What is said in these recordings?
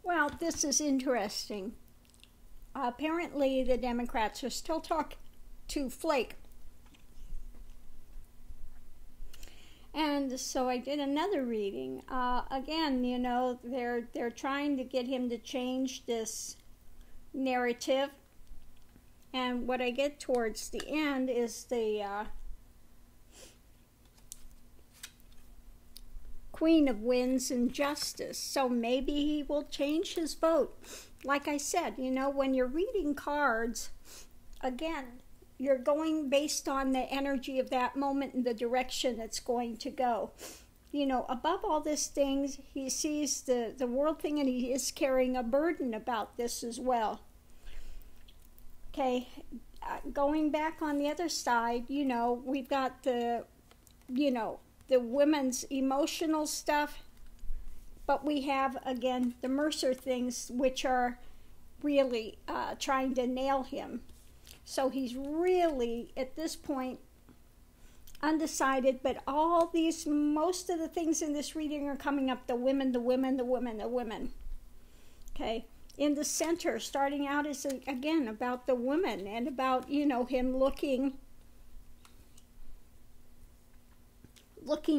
Well, this is interesting. Apparently, the Democrats are still talking to Flake. And so I did another reading. Again, you know, they're trying to get him to change this narrative. And what I get towards the end is the Queen of Winds and Justice. So maybe he will change his vote. Like I said, you know, when you're reading cards, again, you're going based on the energy of that moment and the direction it's going to go. You know, above all these things, he sees the world thing, and he is carrying a burden about this as well. Okay, going back on the other side, you know, we've got the women's emotional stuff, but we have, again, the Mercer things, which are really trying to nail him. So he's really, at this point, undecided, but most of the things in this reading are coming up, the women. Okay, in the center, starting out is, again, about the woman and about, you know, him looking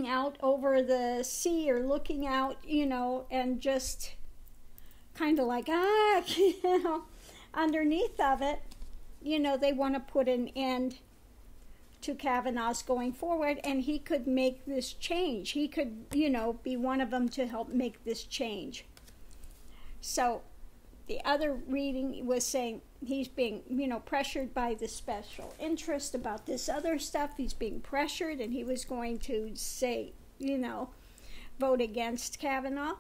out over the sea, or looking out, you know, and just kind of like, you know, underneath of it, you know, they want to put an end to Kavanaugh's going forward, and he could make this change. He could, you know, be one of them to help make this change. So the other reading was saying he's being, you know, pressured by the special interest about this other stuff. He's being pressured, and he was going to say, you know, vote against Kavanaugh.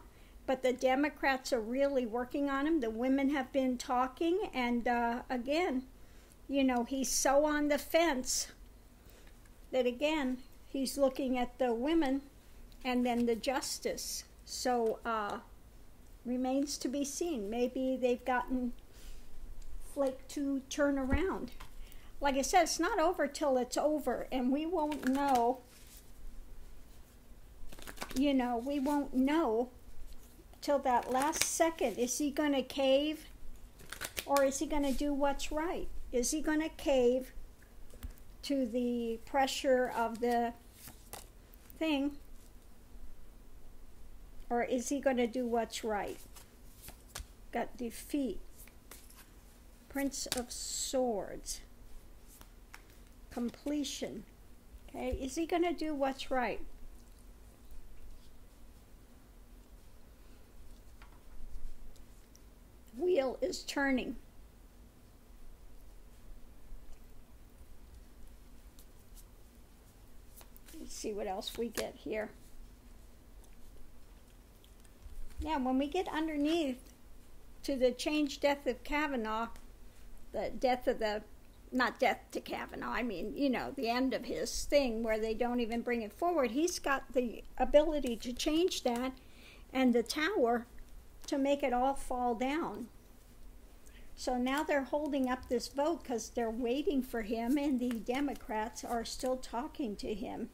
But the Democrats are really working on him. The women have been talking, and again, you know, he's so on the fence that, again, he's looking at the women and then the justice. So remains to be seen. Maybe they've gotten Flake to turn around. Like I said, it's not over till it's over, and we won't know, you know, we won't know till that last second. Is he going to cave, or is he going to do what's right? Is he going to cave to the pressure of the thing, or is he going to do what's right? Got defeat, Prince of Swords, completion. Okay, is he going to do what's right? The wheel is turning. Let's see what else we get here. Yeah, when we get underneath to the changed death of Kavanaugh, the death of the, not death to Kavanaugh, I mean, you know, the end of his thing where they don't even bring it forward, he's got the ability to change that, and the tower to make it all fall down. So now they're holding up this vote because they're waiting for him, and the Democrats are still talking to him.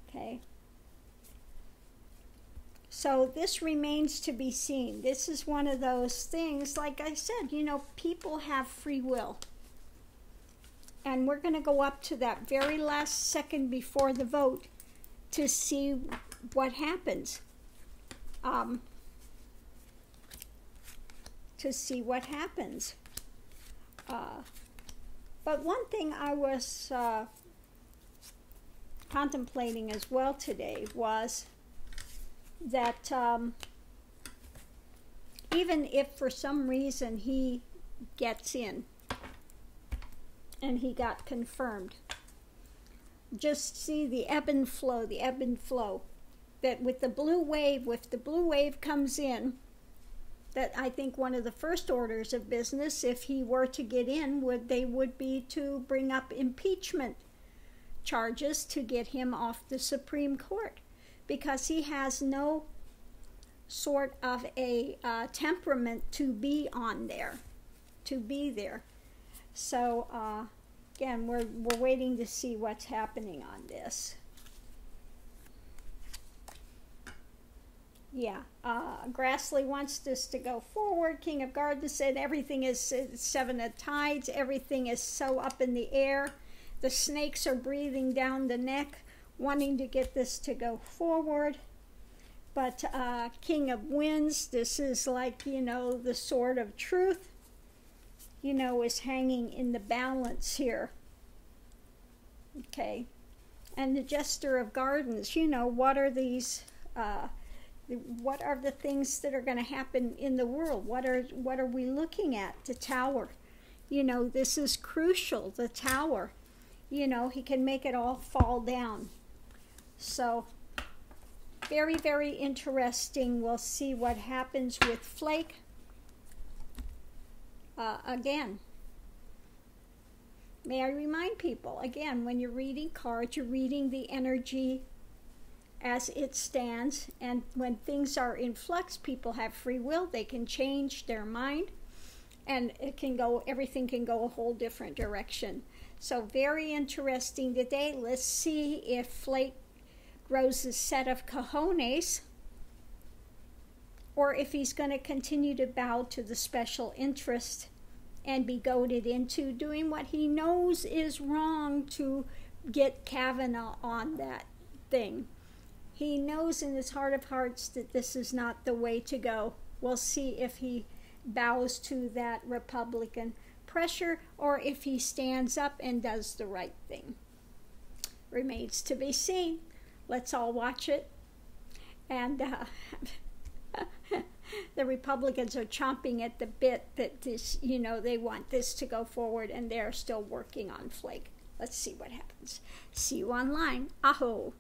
Okay. So this remains to be seen. This is one of those things, like I said, you know, people have free will. And we're going to go up to that very last second before the vote to see what happens. But one thing I was contemplating as well today was that even if for some reason he gets in and he got confirmed, just see the ebb and flow, that with the blue wave, if the blue wave comes in, that I think one of the first orders of business, if he were to get in, would be to bring up impeachment charges to get him off the Supreme Court, because he has no sort of a temperament to be on there, to be there. So again, we're waiting to see what's happening on this. Yeah, Grassley wants this to go forward. King of Gardens said everything is Seven of Tides. Everything is so up in the air. The snakes are breathing down the neck, wanting to get this to go forward. But King of Winds, this is like, you know, the sword of truth, you know, is hanging in the balance here. Okay. And the Jester of Gardens, you know, what are these... what are the things that are going to happen in the world? What are we looking at? The Tower. You know, this is crucial, the Tower. You know, he can make it all fall down. So, very, very interesting. We'll see what happens with Flake. Again, may I remind people, again, when you're reading cards, you're reading the energy as it stands, and when things are in flux, people have free will. They can change their mind, and it can go, everything can go a whole different direction. So very interesting today. Let's see if Flake grows a set of cojones, or if he's going to continue to bow to the special interest and be goaded into doing what he knows is wrong to get Kavanaugh on that thing. He knows in his heart of hearts that this is not the way to go. We'll see if he bows to that Republican pressure or if he stands up and does the right thing. Remains to be seen. Let's all watch it. And the Republicans are chomping at the bit that this, you know, they want this to go forward, and they're still working on Flake. Let's see what happens. See you online. Aho.